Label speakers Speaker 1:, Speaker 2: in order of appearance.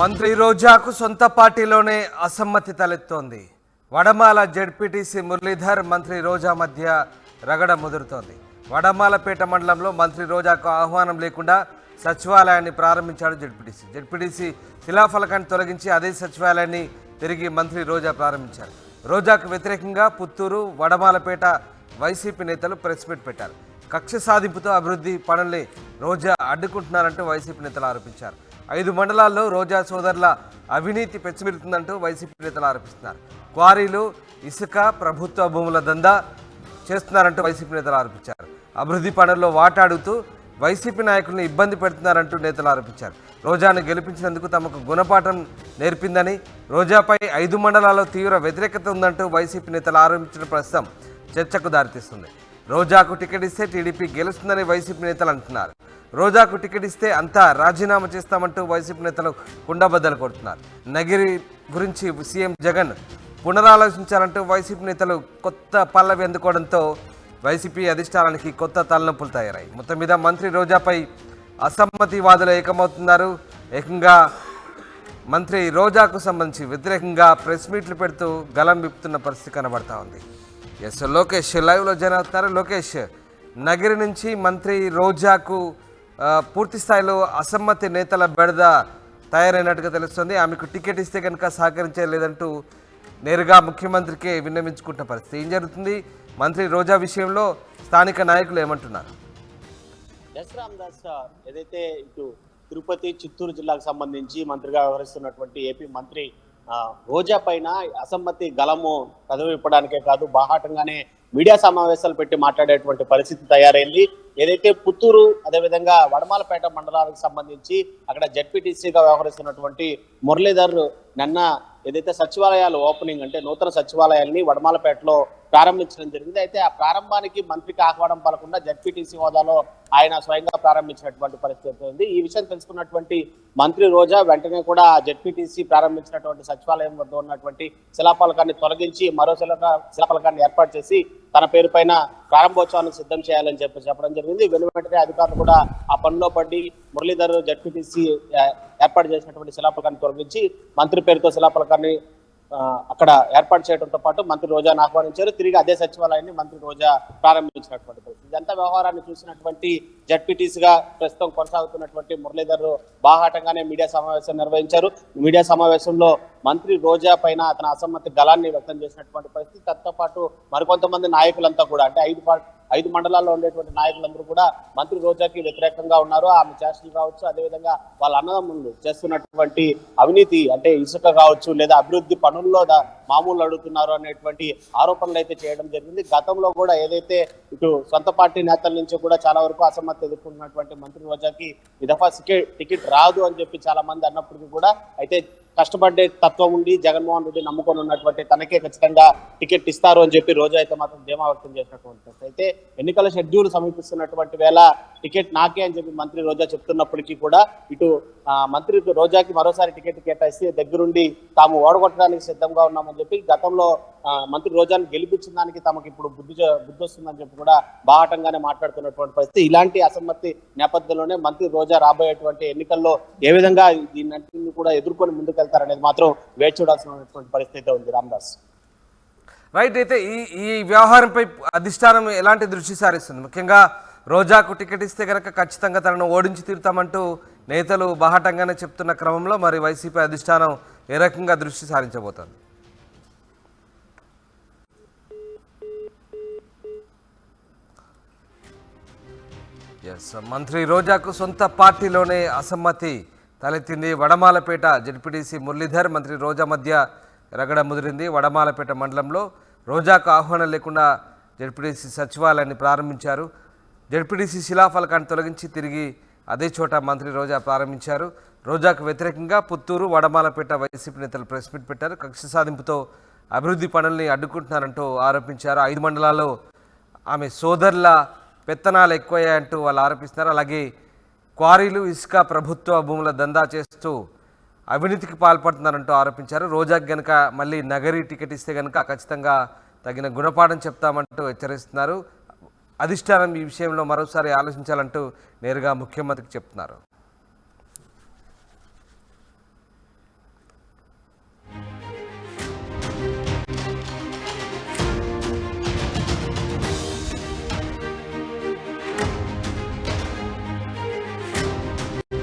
Speaker 1: మంత్రి రోజాకు సొంత పార్టీలోనే అసమ్మతి తలెత్తోంది. వడమాల జెడ్పీటీసీ మురళీధర్ మంత్రి రోజా మధ్య రగడ ముదురుతోంది. వడమాలపేట మండలంలో మంత్రి రోజాకు ఆహ్వానం లేకుండా సచివాలయాన్ని ప్రారంభించాడు జెడ్పీటీసీ శిలాఫలకాన్ని తొలగించి అదే సచివాలయాన్ని తిరిగి మంత్రి రోజా ప్రారంభించారు. రోజాకు వ్యతిరేకంగా పుత్తూరు, వడమాలపేట వైసీపీ నేతలు ప్రెస్ మీట్ పెట్టారు. కక్ష సాధింపుతో అభివృద్ధి పనుల్ని రోజా అడ్డుకుంటున్నారంటూ వైసీపీ నేతలు ఆరోపించారు. 5 మండలాల్లో రోజా సోదరుల అవినీతి పెచ్చిమిరుతుందంటూ వైసీపీ నేతలు ఆరోపిస్తున్నారు. క్వారీలు, ఇసుక, ప్రభుత్వ భూముల దందా చేస్తున్నారంటూ వైసీపీ నేతలు ఆరోపించారు. అభివృద్ధి పనుల్లో వాటాడుతూ వైసీపీ నాయకులను ఇబ్బంది పెడుతున్నారంటూ నేతలు ఆరోపించారు. రోజాను గెలిపించినందుకు తమకు గుణపాఠం నేర్పిందని, రోజాపై 5 మండలాల్లో తీవ్ర వ్యతిరేకత ఉందంటూ వైసీపీ నేతలు ఆరోపించిన ప్రస్తుతం చర్చకు దారితీస్తుంది. రోజాకు టికెట్ ఇస్తే టీడీపీ గెలుస్తుందని వైసీపీ నేతలు అంటున్నారు. రోజాకు టికెట్ ఇస్తే అంతా రాజీనామా చేస్తామంటూ వైసీపీ నేతలు కుండబద్దలు కొడుతున్నారు. నగిరి గురించి సీఎం జగన్ పునరాలోచించాలంటూ వైసీపీ నేతలు కొత్త పల్లవి అందుకోవడంతో వైసీపీ అధిష్టానానికి కొత్త తలనొప్పులు తయారయ్యాయి. మొత్తం మీద మంత్రి రోజాపై అసమ్మతివాదులు ఏకమవుతున్నారు. ఏకంగా మంత్రి రోజాకు సంబంధించి వ్యతిరేకంగా ప్రెస్ మీట్లు పెడుతూ గలం విప్పుతున్న పరిస్థితి కనబడతా ఉంది. ఎస్, లోకేష్ లైవ్లో జాయిన్ అవుతున్నారు. లోకేష్, నగిరి నుంచి మంత్రి రోజాకు పూర్తి స్థాయిలో అసమ్మతి నేతల బెడద తయారైనట్టుగా తెలుస్తుంది. ఆమెకు టికెట్ ఇస్తే కనుక సహకరించలేదంటూ నేరుగా ముఖ్యమంత్రికే విన్నవించుకుంటున్న పరిస్థితి. ఏం జరుగుతుంది? మంత్రి రోజా విషయంలో స్థానిక నాయకులు ఏమంటున్నారు?
Speaker 2: ఎస్ రామదాస్, ఏదైతే ఇటు తిరుపతి, చిత్తూరు జిల్లాకు సంబంధించి మంత్రిగా వ్యవహరిస్తున్నటువంటి ఏపీ మంత్రి రోజా పైన అసమ్మతి గలము కదవిప్పడానికే కాదు, బాహాటంగానే మీడియా సమావేశాలు పెట్టి మాట్లాడేటువంటి పరిస్థితి తయారైంది. ఏదైతే పుత్తూరు, అదేవిధంగా వడమాలపేట మండలాలకు సంబంధించి అక్కడ జెడ్పీటీసీగా వ్యవహరిస్తున్నటువంటి మురళీధర్ నిన్న ఏదైతే సచివాలయాలు ఓపెనింగ్, అంటే నూతన సచివాలయాల్ని వడమాలపేటలో ప్రారంభించడం జరిగింది. అయితే ఆ ప్రారంభానికి మంత్రికి ఆహ్వానం పలకుండా జెడ్పీటీసీ హోదాలో ఆయన స్వయంగా ప్రారంభించినటువంటి పరిస్థితి ఉంది. ఈ విషయం తెలుసుకున్నటువంటి మంత్రి రోజా వెంటనే కూడా జెడ్పీటీసీ ప్రారంభించినటువంటి సచివాలయం వద్ద ఉన్నటువంటి శిలాఫలకాన్ని తొలగించి మరో శిలాఫలకాన్ని ఏర్పాటు చేసి తన పేరు పైన ప్రారంభోత్సవాన్ని సిద్ధం చేయాలని చెప్పడం జరిగింది. వెంటనే అధికారులు కూడా ఆ పనిలో పడి మురళీధర్ జెడ్పీటీసీ ఏర్పాటు చేసినటువంటి శిలాఫలకాన్ని తొలగించి మంత్రి పేరుతో శిలాఫలకాన్ని అక్కడ ఏర్పాటు చేయడంతో పాటు మంత్రి రోజాను ఆహ్వానించారు. తిరిగి అదే సచివాలయాన్ని మంత్రి రోజా ప్రారంభించినటువంటి పరిస్థితి. ఇదంతా వ్యవహారాన్ని చూసినటువంటి జెడ్పీటీసీగా ప్రస్తుతం కొనసాగుతున్నటువంటి మురళీధర్ బాహాటంగానే మీడియా సమావేశం నిర్వహించారు. మీడియా సమావేశంలో మంత్రి రోజా పైన తన అసమ్మతి గలాన్ని వ్యక్తం చేసినటువంటి పరిస్థితి. దాంతో పాటు మరికొంతమంది నాయకులంతా కూడా, అంటే 5 మండలాల్లో ఉండేటువంటి నాయకులందరూ కూడా మంత్రి రోజాకి వ్యతిరేకంగా ఉన్నారు. ఆమె చేష్టలు కావచ్చు, అదేవిధంగా వాళ్ళ అన్నదమ్ములు చేస్తున్నటువంటి అవినీతి, అంటే ఇసుక కావచ్చు, లేదా అభివృద్ధి పనుల్లో మామూలు అడుగుతున్నారు అనేటువంటి ఆరోపణలు అయితే చేయడం జరిగింది. గతంలో కూడా ఏదైతే ఇటు సొంత పార్టీ నేతల నుంచి కూడా చాలా వరకు అసమ్మతి ఎదుర్కొన్నటువంటి మంత్రి రోజాకి ఈ దఫా టికెట్ రాదు అని చెప్పి చాలా మంది అన్నప్పటికీ కూడా, అయితే కష్టపడే తత్వం ఉండి జగన్మోహన్ రెడ్డి నమ్ముకొని ఉన్నటువంటి తనకే ఖచ్చితంగా టికెట్ ఇస్తారు అని చెప్పి రోజా అయితే మాత్రం ధీమా వ్యక్తం చేసినటువంటి అయితే ఎన్నికల షెడ్యూల్ సమీపిస్తున్నటువంటి వేళ టికెట్ నాకే అని చెప్పి మంత్రి రోజా చెప్తున్నప్పటికీ కూడా ఇటు మంత్రి రోజాకి మరోసారి టికెట్ కేటాయిస్తే దగ్గరుండి తాము ఓడగొట్టడానికి సిద్ధంగా ఉన్నామని చెప్పి, గతంలో మంత్రి రోజాను గెలిపించిన దానికి తమకు ఇప్పుడు బుద్ధి వస్తుందని చెప్పి కూడా బాహాటంగానే మాట్లాడుతున్నటువంటి పరిస్థితి. ఇలాంటి అసమ్మతి నేపథ్యంలోనే మంత్రి రోజా రాబోయేటువంటి ఎన్నికల్లో ఏ విధంగా దీన్ని కూడా ఎదుర్కొని ముందుకెళ్తారనేది మాత్రం వేచి చూడాల్సినటువంటి పరిస్థితి ఉంది. రామదాస్,
Speaker 1: రైట్. అయితే ఈ వ్యవహారంపై అధిష్టానం ఎలాంటి దృష్టి సారిస్తుంది? ముఖ్యంగా రోజాకు టికెట్ ఇస్తే కనుక ఖచ్చితంగా తనను ఓడించి తీరుతామంటూ నేతలు బాహాటంగానే చెప్తున్న క్రమంలో మరి వైసీపీ అధిష్టానం ఏ రకంగా దృష్టి సారించబోతోంది? ఎస్, మంత్రి రోజాకు సొంత పార్టీలోనే అసమ్మతి తలెత్తింది. వడమాలపేట జెడ్పీటీసీ మురళీధర్ మంత్రి రోజా మధ్య రగడ ముదిరింది. వడమాలపేట మండలంలో రోజాకు ఆహ్వానం లేకుండా జెడ్పీటీసీ సచివాలయాన్ని ప్రారంభించారు. జెడ్పీటీసీ శిలాఫలకాన్ని తొలగించి తిరిగి అదే చోట మంత్రి రోజా ప్రారంభించారు. రోజాకు వ్యతిరేకంగా పుత్తూరు, వడమాలపేట వైసీపీ నేతలు ప్రెస్ మీట్ పెట్టారు. కక్ష సాధింపుతో అభివృద్ధి పనుల్ని అడ్డుకుంటున్నారంటూ ఆరోపించారు. 5 మండలాల్లో ఆమె సోదరుల పెత్తనాలు ఎక్కువయ్యాయంటూ వాళ్ళు ఆరోపిస్తున్నారు. అలాగే క్వారీలు, ఇసుక, ప్రభుత్వ భూముల దందా చేస్తూ అవినీతికి పాల్పడుతున్నారంటూ ఆరోపించారు. రోజాకి గనక మళ్ళీ నగరి టికెట్ ఇస్తే కనుక ఖచ్చితంగా తగిన గుణపాఠం చెప్తామంటూ హెచ్చరిస్తున్నారు. అధిష్టానం ఈ విషయంలో మరోసారి ఆలోచించాలంటూ నేరుగా ముఖ్యమంత్రికి చెప్తున్నారు.